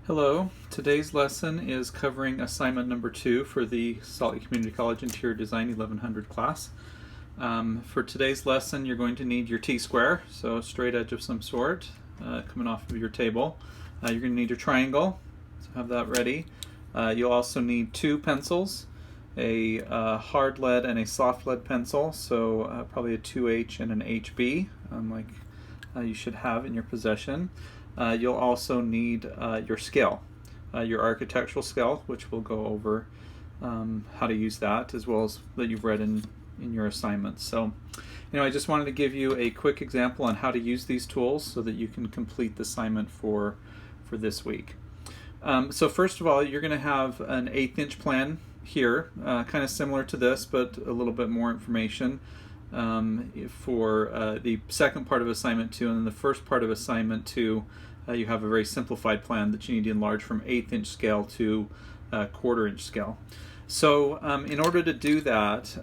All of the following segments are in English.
Hello, today's lesson is covering assignment number 2 for the Salt Lake Community College Interior Design 1100 class. For today's lesson you're going to need your T-square, so a straight edge of some sort coming off of your table. You're going to need your triangle, so have that ready. You'll also need 2 pencils, a hard lead and a soft lead pencil, so probably a 2H and an HB, like you should have in your possession. You'll also need your scale, your architectural scale, which we'll go over how to use that, as well as that you've read in your assignments. So, I just wanted to give you a quick example on how to use these tools so that you can complete the assignment for this week. So first of all, you're going to have an 1/8 inch plan here, kind of similar to this, but a little bit more information for the second part of assignment 2, and then the first part of assignment 2 you have a very simplified plan that you need to enlarge from 1/8 inch scale to 1/4 inch scale. So in order to do that,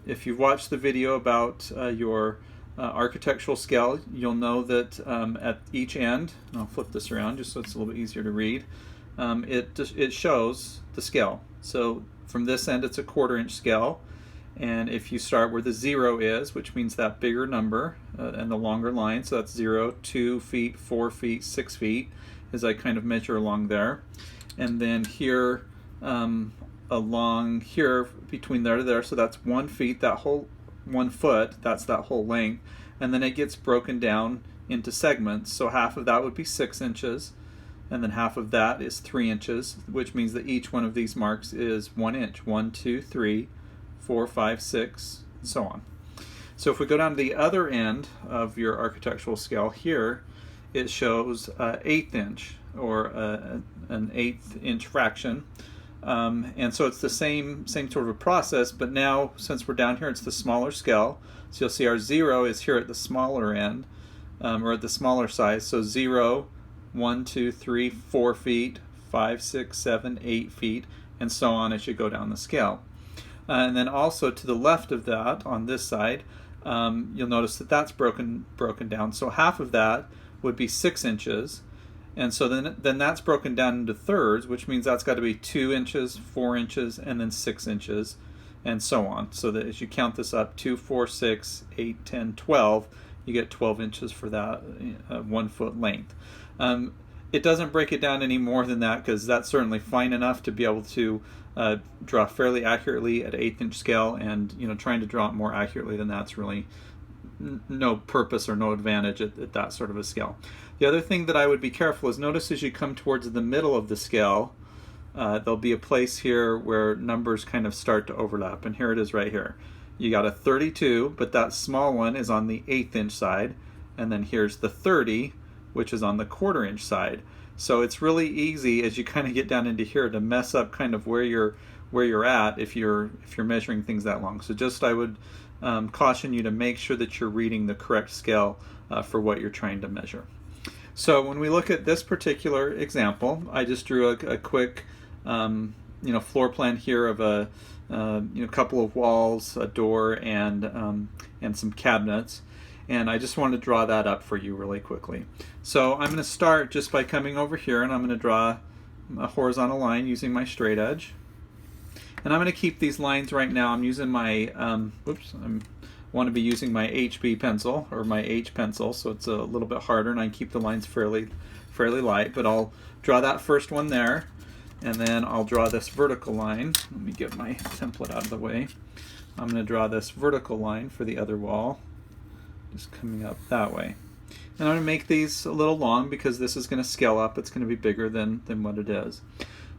if you've watched the video about your architectural scale, you'll know that at each end, and I'll flip this around just so it's a little bit easier to read, it shows the scale. So from this end it's a 1/4 inch scale, and if you start where the 0 is, which means that bigger number and the longer line, so that's 0, 2 feet, 4 feet, 6 feet, as I kind of measure along there. And then here, along here, between there to there, so that's 1 feet, that whole 1 foot, that's that whole length. And then it gets broken down into segments, so half of that would be 6 inches, and then half of that is 3 inches, which means that each one of these marks is 1 inch. 1, 2, 3, 4, 5, 6, and so on. So if we go down to the other end of your architectural scale here, it shows 1/8 inch, or an 1/8 inch fraction. And so it's the same sort of a process, but now since we're down here, it's the smaller scale. So you'll see our 0 is here at the smaller end, or at the smaller size. So 0, 1, 2, 3, 4 feet, 5, 6, 7, 8 feet, and so on as you go down the scale. And then also to the left of that, on this side, you'll notice that that's broken down. So half of that would be 6 inches. And so then that's broken down into thirds, which means that's got to be 2 inches, 4 inches, and then 6 inches, and so on. So that as you count this up, 2, 4, 6, 8, 10, 12, you get 12 inches for that 1 foot length. It doesn't break it down any more than that, because that's certainly fine enough to be able to draw fairly accurately at 1/8 inch scale, and trying to draw it more accurately than that's really no purpose or no advantage at that sort of a scale. The other thing that I would be careful is, notice as you come towards the middle of the scale, there'll be a place here where numbers kind of start to overlap, and here it is right here. You got a 32, but that small one is on the 1/8 inch side, and then here's the 30, which is on the 1/4 inch side. So it's really easy as you kind of get down into here to mess up kind of where you're at if you're measuring things that long. So just I would caution you to make sure that you're reading the correct scale for what you're trying to measure. So when we look at this particular example, I just drew a quick floor plan here of a couple of walls, a door, and some cabinets. And I just want to draw that up for you really quickly. So I'm going to start just by coming over here, and I'm going to draw a horizontal line using my straight edge. And I'm going to keep these lines right now. I'm using my, I want to be using my HB pencil, or my H pencil, so it's a little bit harder, and I keep the lines fairly light. But I'll draw that first one there, and then I'll draw this vertical line. Let me get my template out of the way. I'm going to draw this vertical line for the other wall, just coming up that way. And I'm going to make these a little long because this is going to scale up. It's going to be bigger than what it is,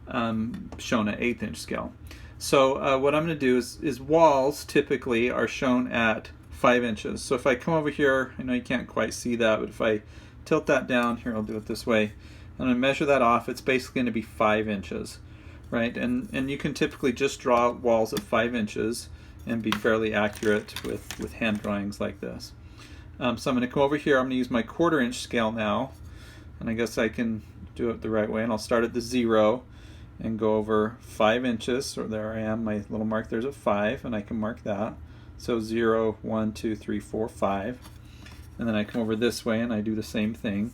shown at 1/8 inch scale. So what I'm going to do is walls typically are shown at 5 inches. So if I come over here, I know you can't quite see that, but if I tilt that down, here I'll do it this way, and I measure that off, it's basically going to be 5 inches, right? And you can typically just draw walls at 5 inches and be fairly accurate with hand drawings like this. So I'm going to come over here, I'm going to use my 1/4 inch scale now, and I guess I can do it the right way, and I'll start at the 0 and go over 5 inches, so there I am, my little mark there's a 5, and I can mark that. So 0, 1, 2, 3, 4, 5. And then I come over this way and I do the same thing,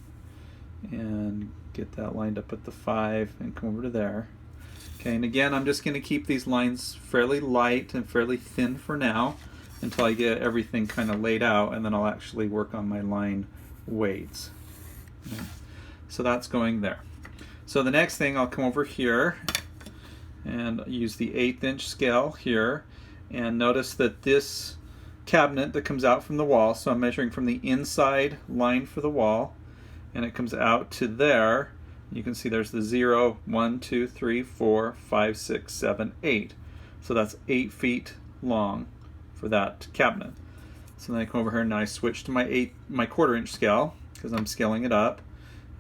and get that lined up at the 5 and come over to there. Okay, and again, I'm just going to keep these lines fairly light and fairly thin for now until I get everything kind of laid out, and then I'll actually work on my line weights. Okay. So that's going there. So the next thing, I'll come over here and use the 1/8 inch scale here, and notice that this cabinet that comes out from the wall, so I'm measuring from the inside line for the wall, and it comes out to there. You can see there's the 0, 1, 2, 3, 4, 5, 6, 7, 8. So that's 8 feet long for that cabinet. So then I come over here and I switch to my 1/4 inch scale because I'm scaling it up,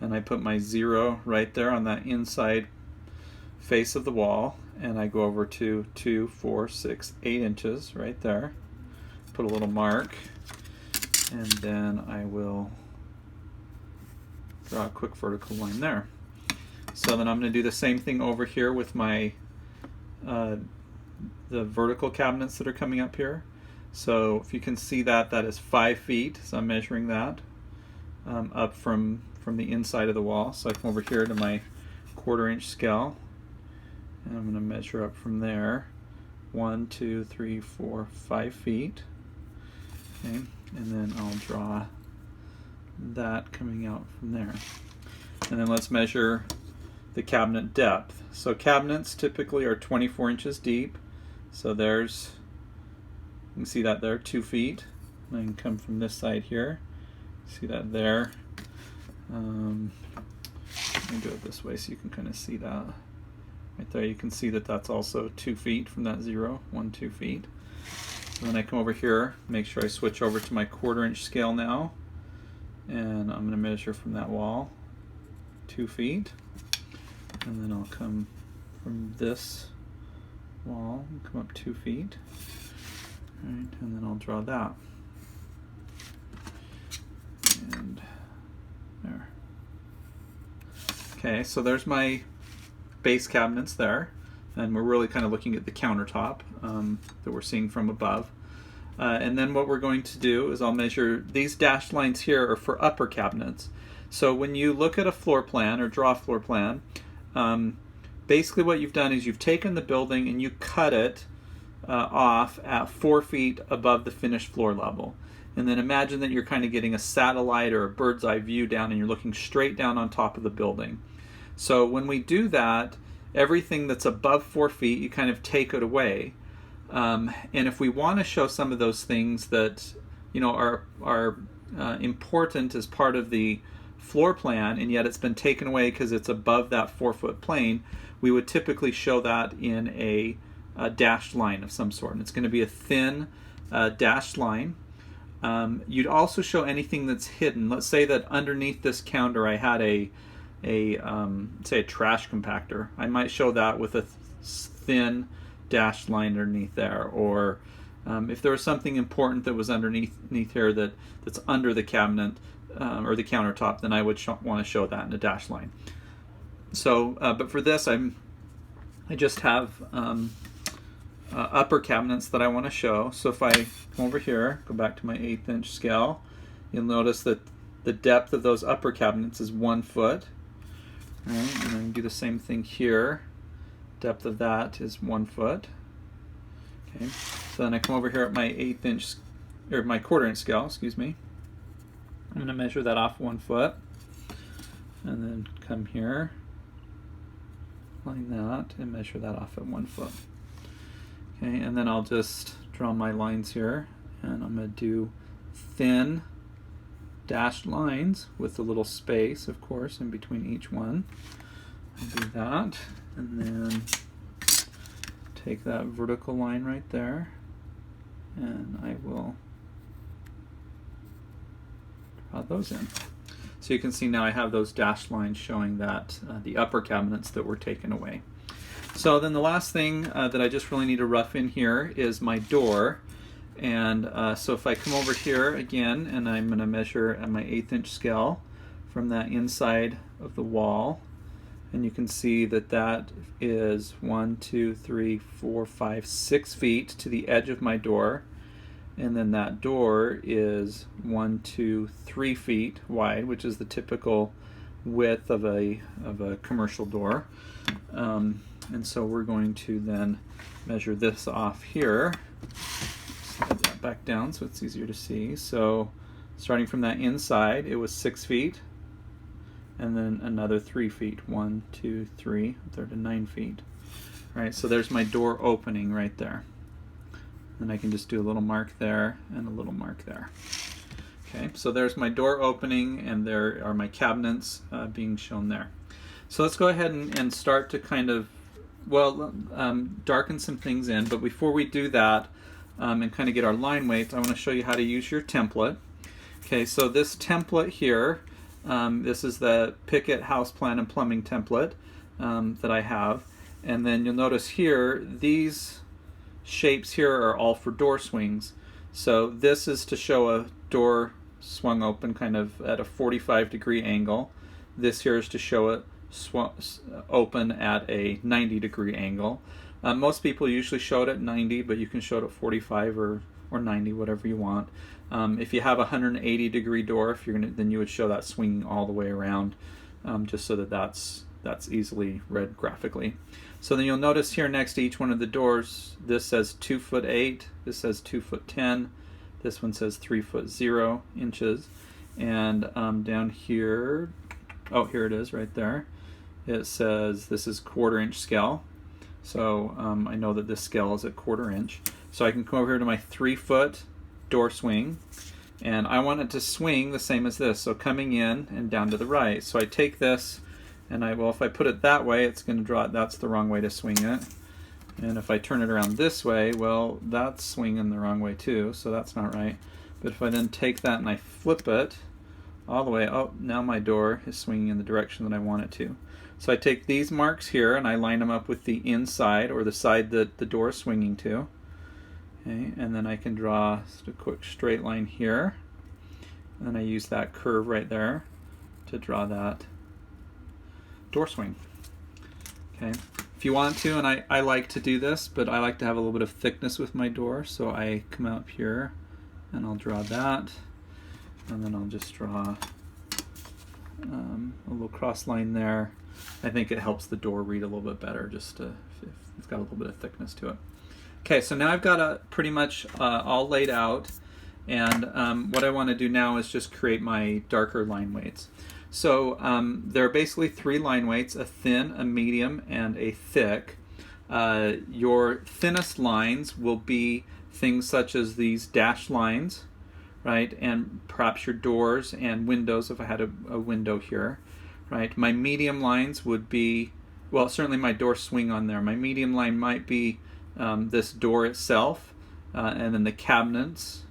and I put my 0 right there on that inside face of the wall, and I go over to 2, 4, 6, 8 inches right there. Put a little mark, and then I will draw a quick vertical line there. So then I'm going to do the same thing over here with my the vertical cabinets that are coming up here. So if you can see that, that is 5 feet. So I'm measuring that up from the inside of the wall. So I come over here to my 1/4 inch scale, and I'm going to measure up from there 1, 2, 3, 4, 5 feet. Okay, and then I'll draw that coming out from there. And then let's measure the cabinet depth. So cabinets typically are 24 inches deep. So there's, you can see that there, 2 feet. And I can come from this side here. See that there. Let me do it this way so you can kind of see that. Right there, you can see that that's also 2 feet from that 0, 1, 2 feet. So then I come over here, make sure I switch over to my 1/4 inch scale now, and I'm going to measure from that wall 2 feet, and then I'll come from this wall and come up 2 feet, right, and then I'll draw that, and there. Okay, so there's my base cabinets there, and we're really kind of looking at the countertop that we're seeing from above. And then what we're going to do is I'll measure, these dashed lines here are for upper cabinets. So when you look at a floor plan or draw a floor plan, basically what you've done is you've taken the building and you cut it off at 4 feet above the finished floor level. And then imagine that you're kind of getting a satellite or a bird's eye view down, and you're looking straight down on top of the building. So when we do that, everything that's above 4 feet, you kind of take it away. And if we want to show some of those things that are important as part of the floor plan, and yet it's been taken away because it's above that 4-foot plane, we would typically show that in a dashed line of some sort. And it's going to be a thin dashed line. You'd also show anything that's hidden. Let's say that underneath this counter I had say a trash compactor. I might show that with a thin dashed line underneath there, or if there was something important that was underneath here that's under the cabinet or the countertop, then I would want to show that in a dashed line. So, but for this, I just have upper cabinets that I want to show. So if I come over here, go back to my 1/8 inch scale, you'll notice that the depth of those upper cabinets is 1 foot. Right, and then do the same thing here. Depth of that is 1 foot. Okay, so then I come over here at my 1/8 inch, or my 1/4 inch scale, excuse me. I'm going to measure that off 1 foot, and then come here, line that, and measure that off at 1 foot. Okay, and then I'll just draw my lines here, and I'm going to do thin dashed lines with a little space, of course, in between each one. I'll do that, and then take that vertical line right there, and I will draw those in. So you can see now I have those dashed lines showing that the upper cabinets that were taken away. So then the last thing that I just really need to rough in here is my door. And so if I come over here again, and I'm going to measure at my 1/8 inch scale from that inside of the wall, and you can see that that is 1, 2, 3, 4, 5, 6 feet to the edge of my door, and then that door is 1, 2, 3 feet wide, which is the typical width of a commercial door. And so we're going to then measure this off here. Slide that back down so it's easier to see. So starting from that inside, it was 6 feet, and then another 3 feet. 1, 2, 3, third to 9 feet. All right, so there's my door opening right there. And I can just do a little mark there and a little mark there. Okay, so there's my door opening, and there are my cabinets being shown there. So let's go ahead and start to kind of, well, darken some things in. But before we do that and kind of get our line weights, I want to show you how to use your template. Okay, so this template here, this is the Pickett house plan and plumbing template that I have. And then you'll notice here, these shapes here are all for door swings. So this is to show a door swung open kind of at a 45-degree angle. This here is to show it open at a 90-degree angle. Most people usually show it at 90, but you can show it at 45 or 90, whatever you want. If you have a 180-degree door, if you're then you would show that swinging all the way around, just so that that's easily read graphically. So then you'll notice here next to each one of the doors, this says 2'8", this says 2'10", this one says 3'0" inches, and down here, oh, here it is right there. It says this is 1/4 inch scale. So I know that this scale is at 1/4 inch. So I can come over here to my 3-foot door swing, and I want it to swing the same as this. So coming in and down to the right. So I take this, and if I put it that way, it's going to draw it. That's the wrong way to swing it. And if I turn it around this way, well, that's swinging the wrong way too, so that's not right. But if I then take that and I flip it all the way, oh, now my door is swinging in the direction that I want it to. So I take these marks here and I line them up with the inside, or the side that the door is swinging to. Okay, and then I can draw just a quick straight line here. And I use that curve right there to draw that door swing. Okay. If you want to, and I like to do this, but I like to have a little bit of thickness with my door, so I come up here and I'll draw that, and then I'll just draw a little cross line there. I think it helps the door read a little bit better, just if it's got a little bit of thickness to it. Okay, so now I've got it pretty much all laid out, and what I want to do now is just create my darker line weights. So there are basically 3 line weights: a thin, a medium, and a thick. Your thinnest lines will be things such as these dashed lines, right? And perhaps your doors and windows, if I had a window here, right? My medium lines would be, well, certainly my door swing on there. My medium line might be this door itself, and then the cabinets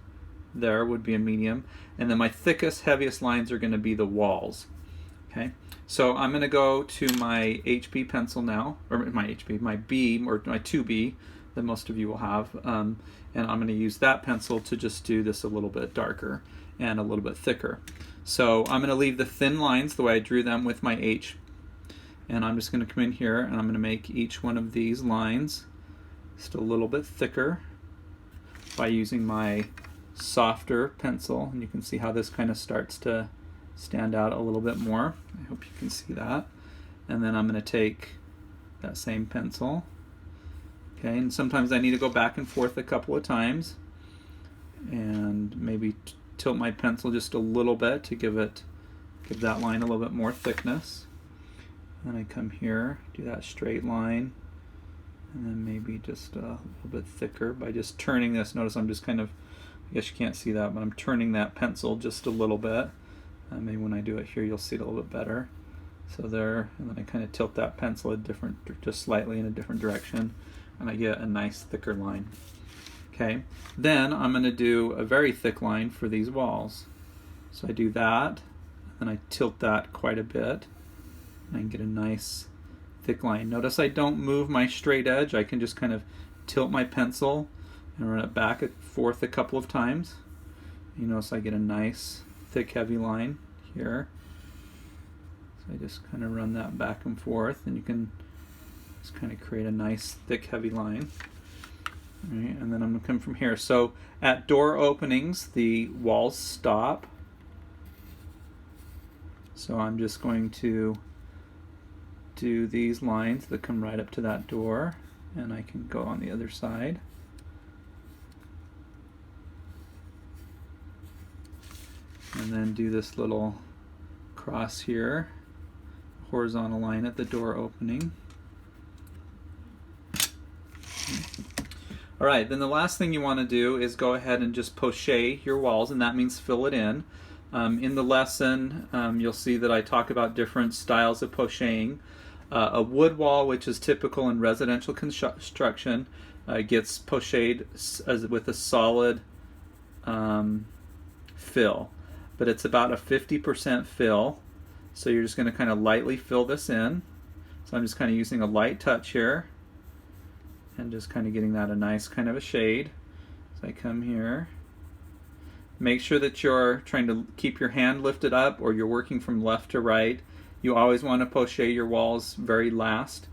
there would be a medium. And then my thickest, heaviest lines are going to be the walls. Okay, so I'm going to go to my HB pencil now, or my B, or my 2B that most of you will have, and I'm going to use that pencil to just do this a little bit darker and a little bit thicker. So I'm going to leave the thin lines the way I drew them with my H, and I'm just going to come in here and I'm going to make each one of these lines just a little bit thicker by using my softer pencil, and you can see how this kind of starts to stand out a little bit more. I hope you can see that. And then I'm going to take that same pencil. Okay, and sometimes I need to go back and forth a couple of times and maybe tilt my pencil just a little bit to give that line a little bit more thickness. Then I come here, do that straight line, and then maybe just a little bit thicker by just turning this. Notice I'm just kind of, I guess you can't see that, but I'm turning that pencil just a little bit. Maybe when I do it here, you'll see it a little bit better. So there, and then I kind of tilt that pencil just slightly in a different direction, and I get a nice thicker line. Okay, then I'm going to do a very thick line for these walls. So I do that, and I tilt that quite a bit, and I can get a nice thick line. Notice I don't move my straight edge. I can just kind of tilt my pencil and run it back and forth a couple of times. You notice I get a nice thick heavy line here. So I just kind of run that back and forth, and you can just kind of create a nice thick heavy line. All right, and then I'm going to come from here. So at door openings, the walls stop. So I'm just going to do these lines that come right up to that door, and I can go on the other side. And then do this little cross here, horizontal line at the door opening. All right, then the last thing you want to do is go ahead and just poche your walls, and that means fill it in. In the lesson, you'll see that I talk about different styles of poching. A wood wall, which is typical in residential construction, gets pocheed with a solid fill, but it's about a 50% fill. So you're just going to kind of lightly fill this in. So I'm just kind of using a light touch here and just kind of getting that a nice kind of a shade. So I come here. Make sure that you're trying to keep your hand lifted up, or you're working from left to right. You always want to poche your walls very last.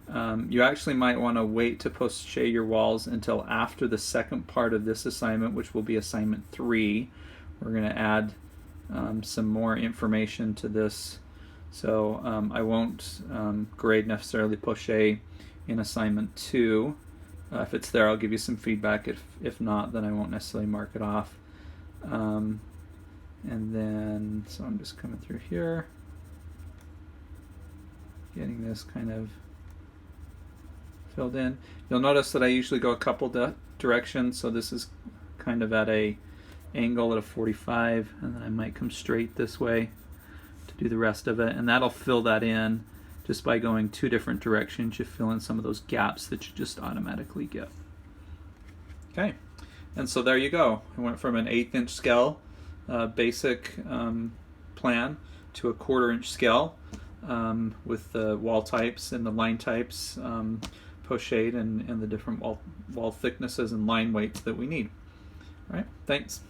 You actually might want to wait to poche your walls until after the second part of this assignment, which will be assignment 3. We're going to add some more information to this. So I won't grade necessarily poche in assignment 2. If it's there, I'll give you some feedback. If not, then I won't necessarily mark it off. And then, so I'm just coming through here, getting this kind of filled in. You'll notice that I usually go a couple directions, so this is kind of at a angle at a 45, and then I might come straight this way to do the rest of it, and that'll fill that in. Just by going 2 different directions, you fill in some of those gaps that you just automatically get. Okay, and so there you go. I went from an 1/8 inch scale basic plan to a 1/4 inch scale with the wall types and the line types pocheted and the different wall thicknesses and line weights that we need. All right, thanks.